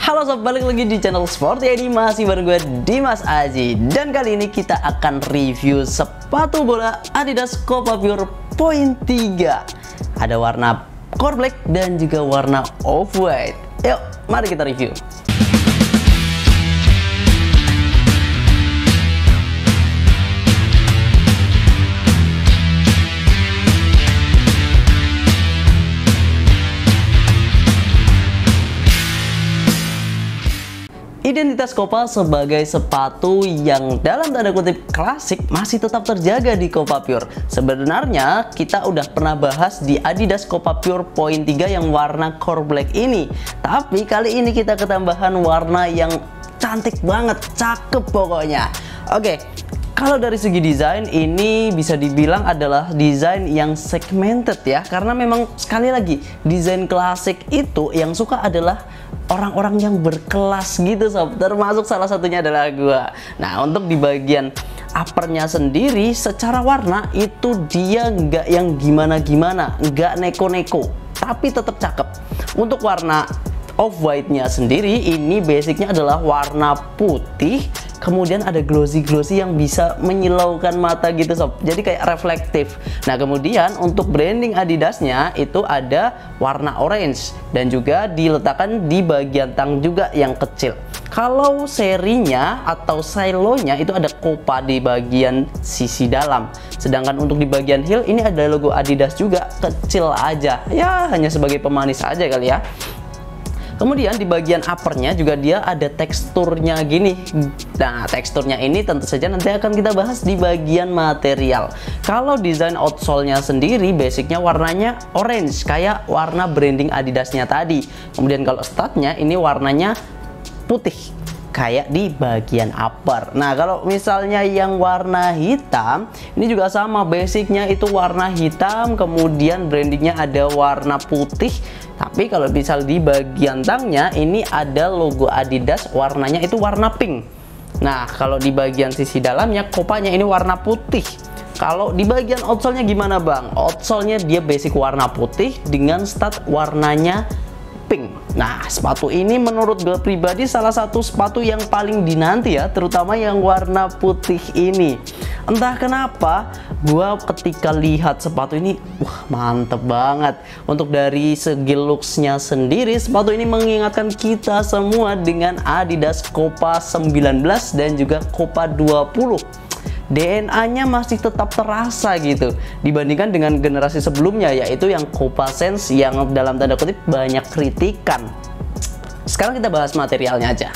Halo sob, balik lagi di channel Sport ya, ini masih bareng gue Dimas Aji. Dan kali ini kita akan review sepatu bola Adidas Copa Pure Point 3. Ada warna core black dan juga warna off-white. Yuk, mari kita review. Identitas Copa sebagai sepatu yang dalam tanda kutip klasik masih tetap terjaga di Copa Pure. Sebenarnya kita udah pernah bahas di Adidas Copa Pure Point 3 yang warna core black ini. Tapi kali ini kita ketambahan warna yang cantik banget, cakep pokoknya. Oke, kalau dari segi desain ini bisa dibilang adalah desain yang segmented ya. Karena memang sekali lagi desain klasik itu yang suka adalah orang-orang yang berkelas gitu sob, termasuk salah satunya adalah gua. Nah, untuk di bagian uppernya sendiri secara warna itu dia nggak yang gimana-gimana, nggak neko-neko, tapi tetap cakep. Untuk warna off-white-nya sendiri ini basicnya adalah warna putih, kemudian ada glossy-glossy yang bisa menyilaukan mata gitu sob, jadi kayak reflektif. Nah, kemudian untuk branding Adidasnya itu ada warna orange dan juga diletakkan di bagian tang juga yang kecil. Kalau serinya atau silonya itu ada Copa di bagian sisi dalam, sedangkan untuk di bagian heel ini ada logo Adidas juga, kecil aja ya, hanya sebagai pemanis aja kali ya. Kemudian di bagian uppernya juga dia ada teksturnya gini. Nah, teksturnya ini tentu saja nanti akan kita bahas di bagian material. Kalau desain outsole-nya sendiri basicnya warnanya orange kayak warna branding Adidasnya tadi. Kemudian kalau studnya ini warnanya putih kayak di bagian upper. Nah, kalau misalnya yang warna hitam ini juga sama, basicnya itu warna hitam, kemudian brandingnya ada warna putih. Tapi kalau misal di bagian tangnya ini ada logo Adidas, warnanya itu warna pink. Nah, kalau di bagian sisi dalamnya Copanya ini warna putih. Kalau di bagian outsole-nya gimana bang? Outsole-nya dia basic warna putih dengan stud warnanya pink. Nah, sepatu ini menurut gue pribadi salah satu sepatu yang paling dinanti ya, terutama yang warna putih ini. Entah kenapa gue ketika lihat sepatu ini, wah mantep banget. Untuk dari segi looks-nya sendiri, sepatu ini mengingatkan kita semua dengan Adidas Copa 19 dan juga Copa 20. DNA-nya masih tetap terasa gitu dibandingkan dengan generasi sebelumnya, yaitu yang Copa Sense yang dalam tanda kutip banyak kritikan. Sekarang kita bahas materialnya aja.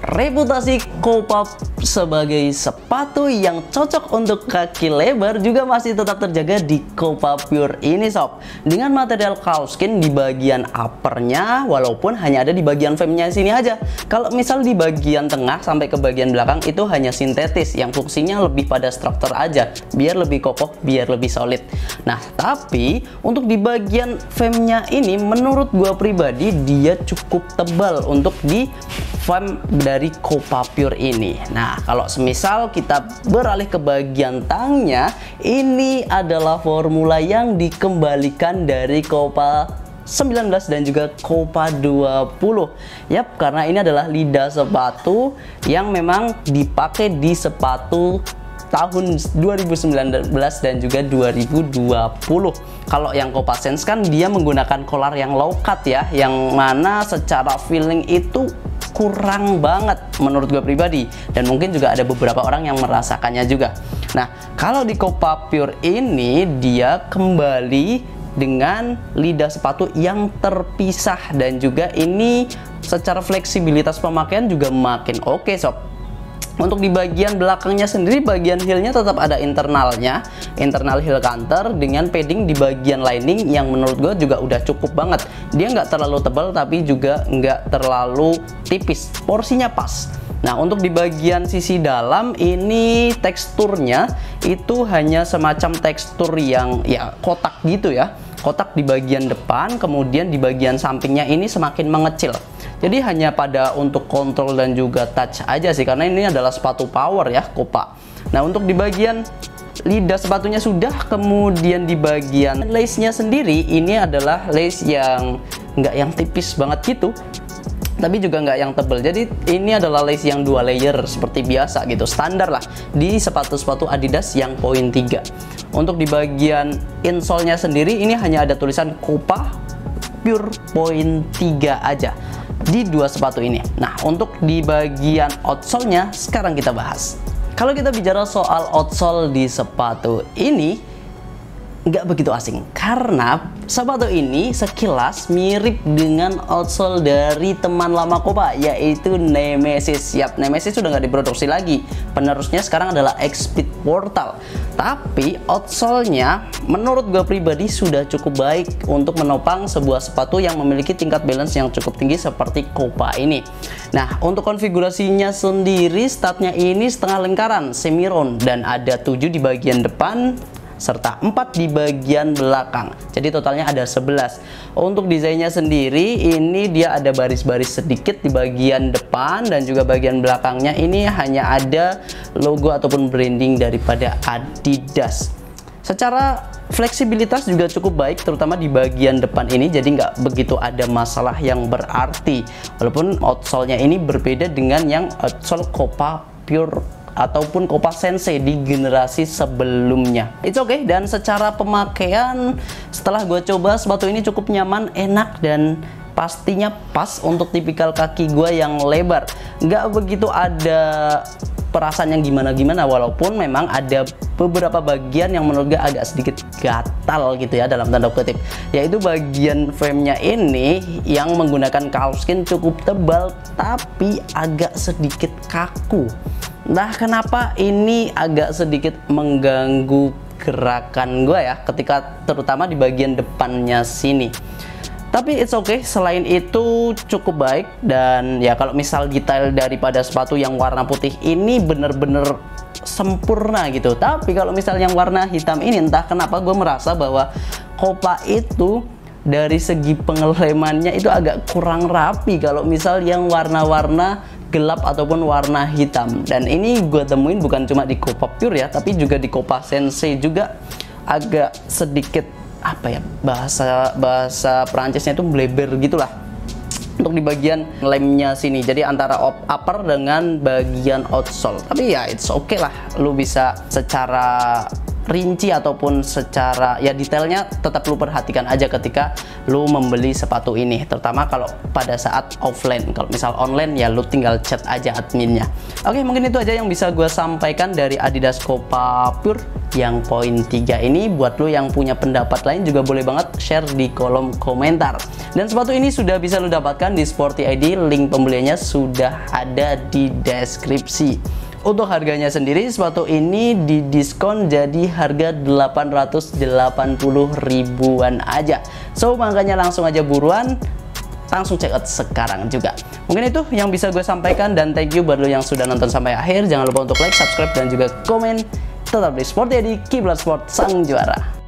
Reputasi Copa sebagai sepatu yang cocok untuk kaki lebar juga masih tetap terjaga di Copa Pure ini sob, dengan material cowskin di bagian uppernya, walaupun hanya ada di bagian frame-nya sini aja. Kalau misal di bagian tengah sampai ke bagian belakang itu hanya sintetis yang fungsinya lebih pada struktur aja, biar lebih kokoh, biar lebih solid. Nah, tapi untuk di bagian frame-nya ini menurut gua pribadi dia cukup tebal untuk di frame dari Copa Pure ini. Nah, kalau semisal kita beralih ke bagian tangnya, ini adalah formula yang dikembalikan dari Copa 19 dan juga Copa 20. Yap, karena ini adalah lidah sepatu yang memang dipakai di sepatu tahun 2019 dan juga 2020. Kalau yang Copa Sense kan dia menggunakan collar yang low cut ya, yang mana secara feeling itu kurang banget menurut gue pribadi, dan mungkin juga ada beberapa orang yang merasakannya juga. Nah, kalau di Copa Pure ini dia kembali dengan lidah sepatu yang terpisah, dan juga ini secara fleksibilitas pemakaian juga makin oke sob. Untuk di bagian belakangnya sendiri, bagian heelnya tetap ada internalnya, internal heel canter dengan padding di bagian lining yang menurut gue juga udah cukup banget. Dia nggak terlalu tebal tapi juga nggak terlalu tipis, porsinya pas. Nah, untuk di bagian sisi dalam ini teksturnya itu hanya semacam tekstur yang ya kotak gitu ya, kotak di bagian depan, kemudian di bagian sampingnya ini semakin mengecil. Jadi hanya pada untuk kontrol dan juga touch aja sih, karena ini adalah sepatu power ya, Copa. Nah, untuk di bagian lidah sepatunya sudah, kemudian di bagian lace-nya sendiri ini adalah lace yang nggak yang tipis banget gitu. tapi juga nggak yang tebel. Jadi ini adalah lace yang 2 layer seperti biasa gitu, standar lah di sepatu-sepatu Adidas yang poin 3. Untuk di bagian insole-nya sendiri ini hanya ada tulisan Copa Pure poin 3 aja di 2 sepatu ini. Nah, untuk di bagian outsole-nya sekarang kita bahas. Kalau kita bicara soal outsole di sepatu ini nggak begitu asing, karena sepatu ini sekilas mirip dengan outsole dari teman lama Copa, yaitu Nemesis. Yap, Nemesis sudah nggak diproduksi lagi, penerusnya sekarang adalah X-Speed Portal. Tapi outsole-nya menurut gue pribadi sudah cukup baik untuk menopang sebuah sepatu yang memiliki tingkat balance yang cukup tinggi seperti Copa ini. Nah, untuk konfigurasinya sendiri, statnya ini setengah lingkaran semi round dan ada 7 di bagian depan serta 4 di bagian belakang, jadi totalnya ada 11. Untuk desainnya sendiri ini dia ada baris-baris sedikit di bagian depan, dan juga bagian belakangnya ini hanya ada logo ataupun branding daripada Adidas. Secara fleksibilitas juga cukup baik, terutama di bagian depan ini, jadi nggak begitu ada masalah yang berarti, walaupun outsole-nya ini berbeda dengan yang outsole Copa Pure ataupun Copa Sensei di generasi sebelumnya. It's okay, dan secara pemakaian setelah gue coba, sepatu ini cukup nyaman, enak, dan pastinya pas untuk tipikal kaki gue yang lebar. Nggak begitu ada perasaan yang gimana-gimana, walaupun memang ada beberapa bagian yang menurut gue agak sedikit gatal gitu ya, dalam tanda kutip, yaitu bagian framenya ini yang menggunakan kalvskin cukup tebal tapi agak sedikit kaku. Nah, kenapa ini agak sedikit mengganggu gerakan gue ya, ketika terutama di bagian depannya sini. Tapi it's okay, selain itu cukup baik. Dan ya kalau misal detail daripada sepatu yang warna putih ini bener-bener sempurna gitu. Tapi kalau misal yang warna hitam ini, entah kenapa gue merasa bahwa Copa itu dari segi pengelemannya itu agak kurang rapi kalau misal yang warna-warna gelap ataupun warna hitam. Dan ini gue temuin bukan cuma di Copa Pure ya, tapi juga di Copa Sensei juga agak sedikit apa ya, bahasa Perancisnya itu bleber gitulah untuk di bagian lemnya sini, jadi antara upper dengan bagian outsole. Tapi ya it's okay lah, lu bisa secara rinci ataupun secara ya detailnya tetap lu perhatikan aja ketika lu membeli sepatu ini, terutama kalau pada saat offline. Kalau misal online ya lu tinggal chat aja adminnya. Oke, mungkin itu aja yang bisa gue sampaikan dari Adidas Copa Pure yang poin 3 ini. Buat lu yang punya pendapat lain juga boleh banget share di kolom komentar. Dan sepatu ini sudah bisa lu dapatkan di Sporty ID, link pembeliannya sudah ada di deskripsi. Untuk harganya sendiri, sepatu ini didiskon jadi harga 880 ribuan aja. So makanya langsung aja buruan, langsung check out sekarang juga. Mungkin itu yang bisa gue sampaikan, dan thank you buat lo yang sudah nonton sampai akhir. Jangan lupa untuk like, subscribe, dan juga komen. Tetap di Sporty ID, Kiblat Sport sang juara.